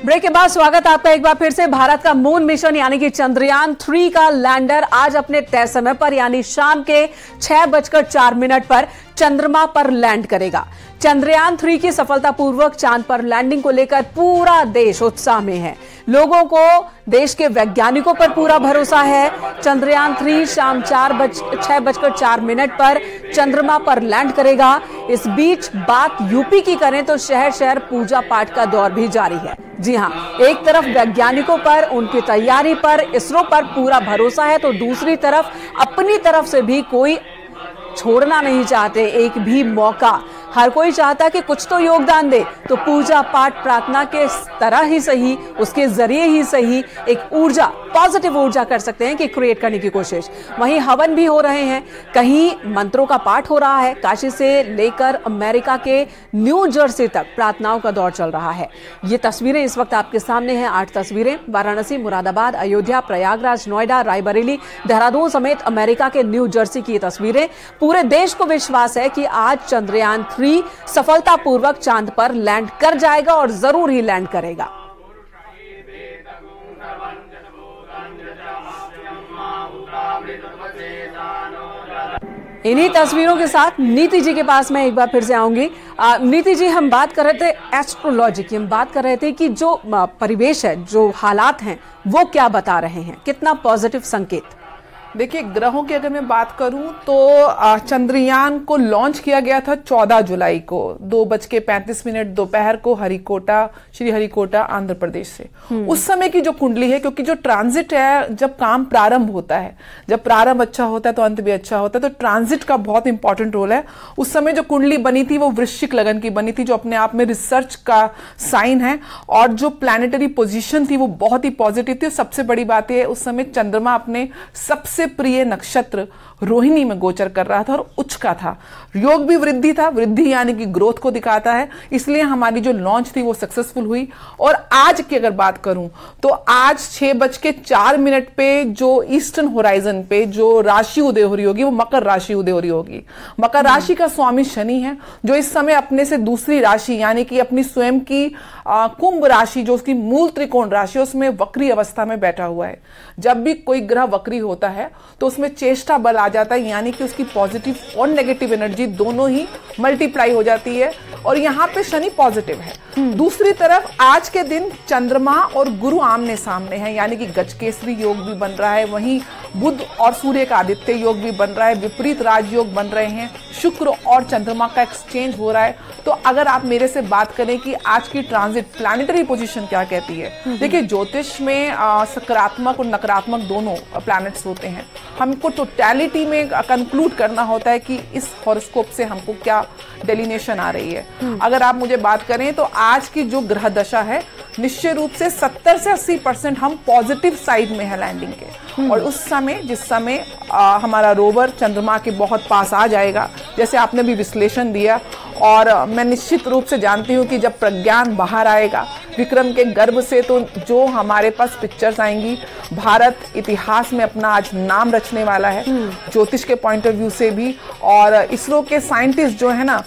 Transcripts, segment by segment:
Break के बाद स्वागत आपका एक बार फिर से। भारत का मून मिशन यानी कि चंद्रयान 3 का लैंडर आज अपने तय समय पर यानी शाम के 6:04 पर चंद्रमा पर लैंड करेगा। चंद्रयान 3 की सफलतापूर्वक चांद पर लैंडिंग को लेकर पूरा देश उत्साह में है। लोगों को देश के वैज्ञानिकों पर पूरा भरोसा है। चंद्रयान 3 शाम 6:04 पर चंद्रमा पर लैंड करेगा। इस बीच बात यूपी की करें तो शहर शहर पूजा पाठ का दौर भी जारी है। जी हां, एक तरफ वैज्ञानिकों पर, उनकी तैयारी पर, इसरो पर पूरा भरोसा है, तो दूसरी तरफ अपनी तरफ से भी कोई छोड़ना नहीं चाहते एक भी मौका। हर कोई चाहता है कि कुछ तो योगदान दे, तो पूजा पाठ प्रार्थना के तरह ही सही, उसके जरिए ही सही एक ऊर्जा, पॉजिटिव ऊर्जा कर सकते हैं कि क्रिएट करने की कोशिश। वहीं हवन भी हो रहे हैं, कहीं मंत्रों का पाठ हो रहा है। काशी से लेकर अमेरिका के न्यू जर्सी तक प्रार्थनाओं का दौर चल रहा है। ये तस्वीरें इस वक्त आपके सामने हैं। 8 तस्वीरें वाराणसी, मुरादाबाद, अयोध्या, प्रयागराज, नोएडा, रायबरेली, देहरादून समेत अमेरिका के न्यू जर्सी की ये तस्वीरें। पूरे देश को विश्वास है कि आज चंद्रयान 3 सफलतापूर्वक चांद पर लैंड कर जाएगा और जरूर ही लैंड करेगा। इन्हीं तस्वीरों के साथ नीति जी के पास मैं एक बार फिर से आऊंगी। नीति जी, हम बात कर रहे थे एस्ट्रोलॉजी की, हम बात कर रहे थे कि जो परिवेश है, जो हालात हैं, वो क्या बता रहे हैं, कितना पॉजिटिव संकेत। देखिए, ग्रहों की अगर मैं बात करूं तो चंद्रयान को लॉन्च किया गया था 14 जुलाई को 2:35 दोपहर को श्री हरिकोटा आंध्र प्रदेश से। उस समय की जो कुंडली है, क्योंकि जो ट्रांजिट है, जब काम प्रारंभ होता है, जब प्रारंभ अच्छा होता है तो अंत भी अच्छा होता है, तो ट्रांजिट का बहुत इंपॉर्टेंट रोल है। उस समय जो कुंडली बनी थी वो वृश्चिक लगन की बनी थी, जो अपने आप में रिसर्च का साइन है, और जो प्लैनेटरी पोजीशन थी वो बहुत ही पॉजिटिव थी। सबसे बड़ी बात है, उस समय चंद्रमा अपने सबसे प्रिय नक्षत्र रोहिणी में गोचर कर रहा था और उच्च का था। योग भी वृद्धि था, वृद्धि यानी कि ग्रोथ को दिखाता है, इसलिए हमारी जो लॉन्च थी वो सक्सेसफुल हुई। और आज की अगर बात करूं तो आज 6:04 पे जो ईस्टर्न होराइजन पे जो राशि उदय हो रही होगी वो मकर राशि उदय हो रही होगी। मकर राशि का स्वामी शनि है, जो इस समय अपने से दूसरी राशि यानी कि अपनी स्वयं की कुंभ राशि, जो उसकी मूल त्रिकोण राशि, उसमें वक्री अवस्था में बैठा हुआ है। जब भी कोई ग्रह वक्री होता है तो उसमें चेष्टा बल आ जाता है, यानी कि उसकी पॉजिटिव और नेगेटिव एनर्जी दोनों ही मल्टीप्लाई हो जाती है, और यहां पे शनि पॉजिटिव है। दूसरी तरफ आज के दिन चंद्रमा और गुरु आमने सामने हैं, यानी कि गजकेसरी योग भी बन रहा है, वहीं बुध और सूर्य का आदित्य योग भी बन रहा है, विपरीत राजयोग बन रहे हैं, शुक्र और चंद्रमा का एक्सचेंज हो रहा है। तो अगर आप मेरे से बात करें कि आज की ट्रांजिट प्लैनेटरी पोजीशन क्या कहती है, देखिए, ज्योतिष में सकारात्मक और नकारात्मक दोनों प्लैनेट्स होते हैं। हमको टोटलिटी में कंक्लूड करना होता है कि इस हॉरोस्कोप से हमको क्या डेलिनेशन आ रही है। अगर आप मुझे बात करें तो आज की जो ग्रह दशा है, निश्चय रूप से 70 से 80% हम पॉजिटिव साइड में है लैंडिंग के। और उस समय, जिस समय हमारा रोवर चंद्रमा के बहुत पास आ जाएगा, जैसे आपने भी विश्लेषण दिया, और मैं निश्चित रूप से जानती हूं कि जब प्रज्ञान बाहर आएगा विक्रम के गर्भ से, तो जो हमारे पास पिक्चर्स आएंगी, भारत इतिहास में अपना आज नाम रचने वाला है, ज्योतिष के पॉइंट ऑफ व्यू से भी। और इसरो के साइंटिस्ट जो है ना,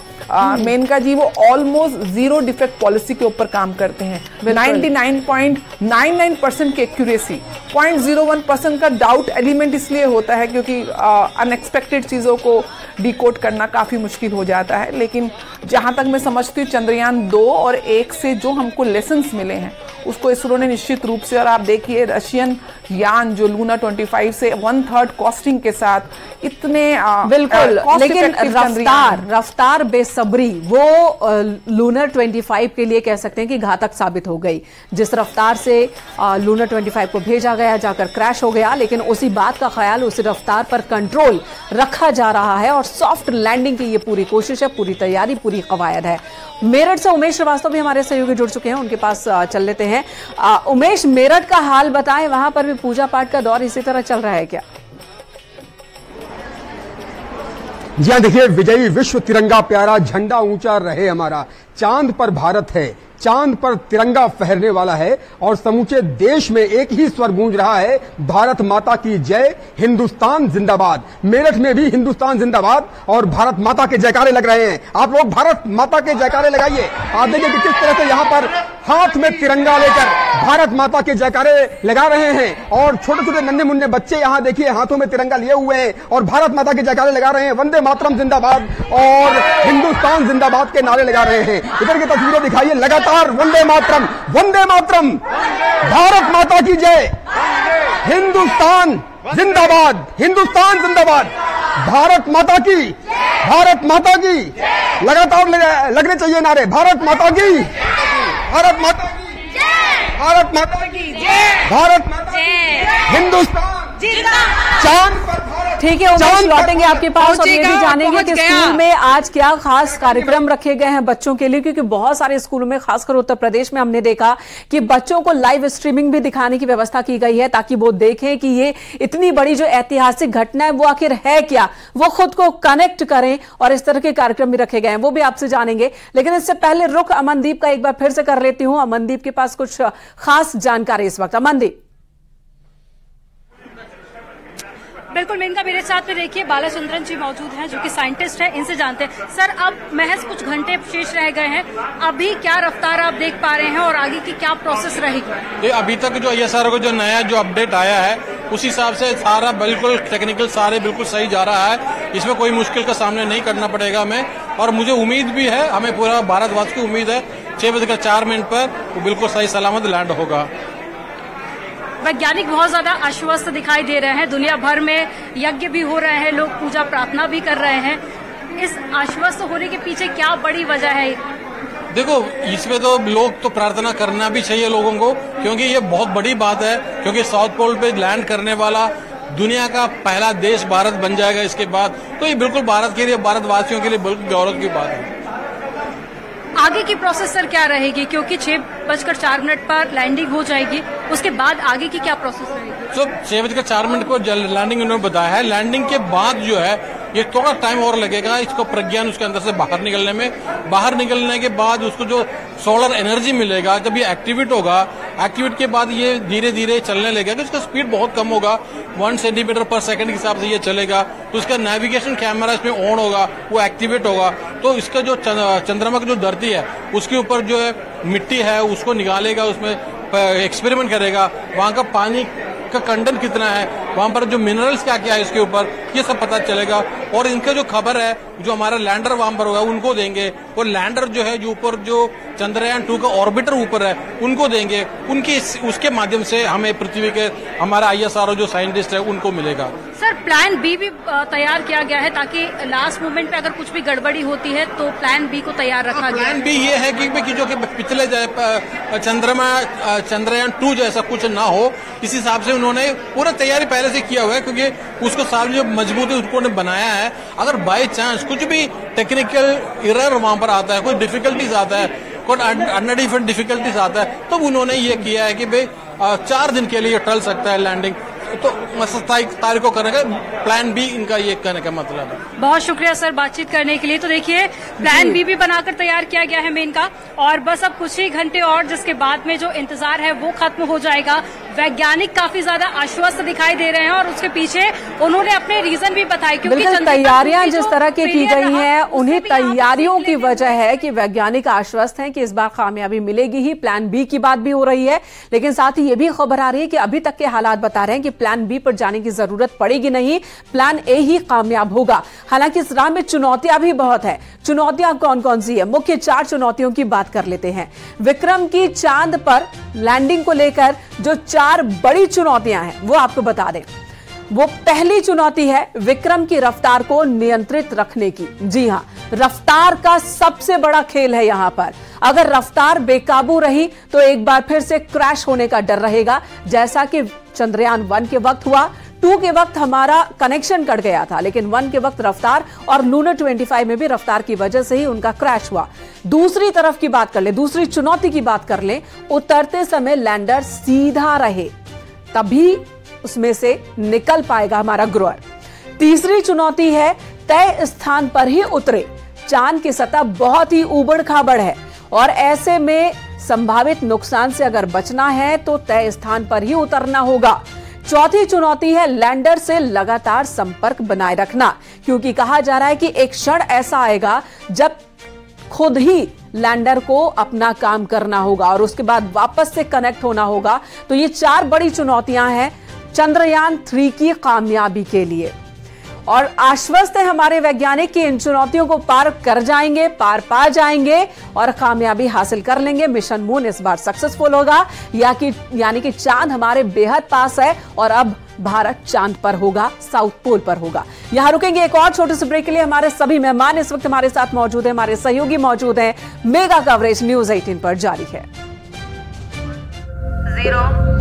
मेनका जी, वो ऑलमोस्ट 0 डिफेक्ट पॉलिसी के ऊपर काम करते हैं। 99.99% की एक्यूरेसी, 0.01% का डाउट एलिमेंट इसलिए होता है क्योंकि अनएक्सपेक्टेड चीजों को डिकोड करना काफी मुश्किल हो जाता है। लेकिन जहां तक मैं समझती हूँ, चंद्रयान 2 और 1 से जो हमको लेसन्स मिले हैं उसको इसरो ने निश्चित रूप से, और आप देखिए रशियन यान जो लूना 25 से 1/3 कॉस्टिंग के साथ इतने बिल्कुल, लेकिन रफ्तार बेसब्री वो लूनर 25 के लिए कह सकते हैं कि घातक साबित हो गई। जिस रफ्तार से लूनर 25 को भेजा गया, जाकर क्रैश हो गया, लेकिन उसी बात का ख्याल, उसी रफ्तार पर कंट्रोल रखा जा रहा है और सॉफ्ट लैंडिंग की ये पूरी कोशिश है, पूरी तैयारी, पूरी कवायद है। मेरठ से उमेश श्रीवास्तव भी हमारे सहयोगी जुड़ चुके हैं, उनके पास चल लेते हैं। उमेश, मेरठ का हाल बताएं, वहां पर भी पूजा पाठ का दौर इसी तरह चल रहा है क्या? जी हाँ, देखिए, विजयी विश्व तिरंगा प्यारा, झंडा ऊंचा रहे हमारा, चांद पर भारत है, चांद पर तिरंगा फहरने वाला है और समूचे देश में एक ही स्वर गूंज रहा है, भारत माता की जय, हिंदुस्तान जिंदाबाद। मेरठ में भी हिंदुस्तान जिंदाबाद और भारत माता के जयकारे लग रहे हैं। आप लोग भारत माता के जयकारे लगाइए। आप देखिए कि किस तरह से यहां पर हाथ में तिरंगा लेकर भारत माता के जयकारे लगा रहे हैं और छोटे छोटे नन्हे मुन्ने बच्चे यहां देखिए हाथों में तिरंगा लिए हुए हैं और भारत माता के जयकारे लगा रहे हैं। वंदे मातरम जिंदाबाद और हिंदुस्तान जिंदाबाद के नारे लगा रहे हैं। इधर की तस्वीरें दिखाइए, लगातार वंदे मातरम, वंदे मातरम, भारत माता की जय, हिंदुस्तान जिंदाबाद, हिंदुस्तान जिंदाबाद, भारत माता की, भारत माता की, लगातार लगने चाहिए नारे, भारत माता की, भारत माता की, भारत माता की, भारत माता की, हिंदुस्तान चांद पर भारत। ठीक है उमेश, लौटेंगे आपके पास और ये भी जानेंगे कि स्कूल में आज क्या खास कार्यक्रम रखे गए हैं बच्चों के लिए, क्योंकि बहुत सारे स्कूलों में खासकर उत्तर प्रदेश में हमने देखा कि बच्चों को लाइव स्ट्रीमिंग भी दिखाने की व्यवस्था की गई है ताकि वो देखें कि ये इतनी बड़ी जो ऐतिहासिक घटना है वो आखिर है क्या, वो खुद को कनेक्ट करें और इस तरह के कार्यक्रम भी रखे गए हैं, वो भी आपसे जानेंगे। लेकिन इससे पहले रुख अमनदीप का एक बार फिर से कर लेती हूं। अमनदीप के पास कुछ खास जानकारी इस वक्त। अमनदीप। बिल्कुल मेनका, मेरे साथ में देखिए बालाचंद्रन जी मौजूद हैं जो कि साइंटिस्ट हैं, इनसे जानते हैं। सर, अब महज कुछ घंटे शेष रह गए हैं, अभी क्या रफ्तार आप देख पा रहे हैं और आगे की क्या प्रोसेस रहेगी? अभी तक जो ISRO को जो नया जो अपडेट आया है उस हिसाब से सारा बिल्कुल टेक्निकल सारे बिल्कुल सही जा रहा है। इसमें कोई मुश्किल का सामना नहीं करना पड़ेगा हमें और मुझे उम्मीद भी है, हमें पूरा भारतवासी की उम्मीद है 6:04 पर वो बिल्कुल सही सलामत लैंड होगा। वैज्ञानिक बहुत ज्यादा आश्वस्त दिखाई दे रहे हैं, दुनिया भर में यज्ञ भी हो रहे हैं, लोग पूजा प्रार्थना भी कर रहे हैं। इस आश्वस्त होने के पीछे क्या बड़ी वजह है? देखो, इसमें तो लोग तो प्रार्थना करना भी चाहिए लोगों को, क्योंकि ये बहुत बड़ी बात है, क्योंकि साउथ पोल पे लैंड करने वाला दुनिया का पहला देश भारत बन जाएगा इसके बाद, तो ये बिल्कुल भारत के लिए, भारतवासियों के लिए बिल्कुल गौरव की बात है। आगे की प्रोसेस सर क्या रहेगी, क्योंकि 6:04 पर लैंडिंग हो जाएगी, उसके बाद आगे की क्या प्रोसेस रहेगी? तो 6:04 को लैंडिंग उन्होंने बताया है। लैंडिंग के बाद जो है ये थोड़ा टाइम और लगेगा इसको प्रज्ञान उसके अंदर से बाहर निकलने में। बाहर निकलने के बाद उसको जो सोलर एनर्जी मिलेगा, जब ये एक्टिवेट होगा, एक्टिवेट के बाद ये धीरे धीरे चलने लगेगा। इसका स्पीड बहुत कम होगा, 1 सेंटीमीटर पर सेकंड के हिसाब से ये चलेगा। तो इसका नेविगेशन कैमरा इसमें ऑन होगा, वो एक्टिवेट होगा। तो इसका जो चंद्रमा की जो धरती है उसके ऊपर जो है मिट्टी है उसको निकालेगा, उसमें एक्सपेरिमेंट करेगा, वहां का पानी का कंटेंट कितना है, वहां पर जो मिनरल्स क्या क्या है इसके ऊपर, ये सब पता चलेगा। और इनका जो खबर है, जो हमारा लैंडर वहां पर होगा उनको देंगे, और लैंडर जो है जो ऊपर जो चंद्रयान 2 का ऑर्बिटर ऊपर है उनको देंगे। उनके उसके माध्यम से हमें पृथ्वी के हमारा ISRO जो साइंटिस्ट है उनको मिलेगा। सर, प्लान बी भी तैयार किया गया है ताकि लास्ट मोमेंट पे अगर कुछ भी गड़बड़ी होती है तो प्लान बी को तैयार रखा गया। प्लान बी ये है कि जो कि पिछले चंद्रयान 2 जैसा कुछ ना हो, इस हिसाब से उन्होंने पूरा तैयारी पहले से किया हुआ है, क्योंकि उसको सारी जो मजबूती उन्होंने बनाया है। अगर बाय चांस कुछ भी टेक्निकल एरर वहां पर आता है, कोई डिफिकल्टीज आता है, कोई अन्य डिफिकल्टीज आता है, तो उन्होंने ये किया है कि भाई 4 दिन के लिए टल सकता है लैंडिंग, तो 27 तारीख को करने का प्लान बी इनका ये कहने का मतलब है। बहुत शुक्रिया सर बातचीत करने के लिए। तो देखिए, प्लान बी भी बनाकर तैयार किया गया है मेन का, और बस अब कुछ ही घंटे और जिसके बाद में जो इंतजार है वो खत्म हो जाएगा। वैज्ञानिक काफी ज्यादा आश्वस्त दिखाई दे रहे हैं और उसके पीछे उन्होंने अपने रीजन भी बताए, क्योंकि तैयारियां जिस तरह की गई हैं उन्हीं तैयारियों की वजह है कि वैज्ञानिक आश्वस्त हैं कि इस बार कामयाबी मिलेगी ही। प्लान बी की बात भी हो रही है, लेकिन साथ ही ये भी खबर आ रही है कि अभी तक के हालात बता रहे हैं कि प्लान बी पर जाने की जरूरत पड़ेगी नहीं, प्लान ए ही कामयाब होगा। हालांकि इस राह में चुनौतियां भी बहुत है। चुनौतियां कौन कौन सी है? मुख्य 4 चुनौतियों की बात कर लेते हैं। विक्रम की चांद पर लैंडिंग को लेकर जो 4 बड़ी चुनौतियां हैं वो आपको बता दें। वो पहली चुनौती है विक्रम की रफ्तार को नियंत्रित रखने की। जी हां, रफ्तार का सबसे बड़ा खेल है यहां पर। अगर रफ्तार बेकाबू रही तो एक बार फिर से क्रैश होने का डर रहेगा, जैसा कि चंद्रयान 1 के वक्त हुआ। 2 के वक्त हमारा कनेक्शन कट गया था, लेकिन 1 के वक्त रफ्तार, और लूनर 25 में भी रफ्तार की वजह से ही उनका क्रैश हुआ। दूसरी तरफ की बात कर ले, दूसरी चुनौती की बात कर ले, उतरते समय लैंडर सीधा रहे, तभी उसमें से निकल पाएगा हमारा ग्रोअर। तीसरी चुनौती है तय स्थान पर ही उतरे, चांद की सतह बहुत ही ऊबड़ खाबड़ है और ऐसे में संभावित नुकसान से अगर बचना है तो तय स्थान पर ही उतरना होगा। चौथी चुनौती है लैंडर से लगातार संपर्क बनाए रखना, क्योंकि कहा जा रहा है कि एक क्षण ऐसा आएगा जब खुद ही लैंडर को अपना काम करना होगा और उसके बाद वापस से कनेक्ट होना होगा। तो ये 4 बड़ी चुनौतियां हैं चंद्रयान 3 की कामयाबी के लिए और आश्वस्त है हमारे वैज्ञानिक कि इन चुनौतियों को पार कर जाएंगे, पार पा जाएंगे और कामयाबी हासिल कर लेंगे। मिशन मून इस बार सक्सेसफुल होगा यानी कि चांद हमारे बेहद पास है और अब भारत चांद पर होगा, साउथ पोल पर होगा। यहां रुकेंगे एक और छोटे से ब्रेक के लिए। हमारे सभी मेहमान इस वक्त हमारे साथ मौजूद हैं, हमारे सहयोगी मौजूद हैं। मेगा कवरेज न्यूज़ 18 पर जारी है। 0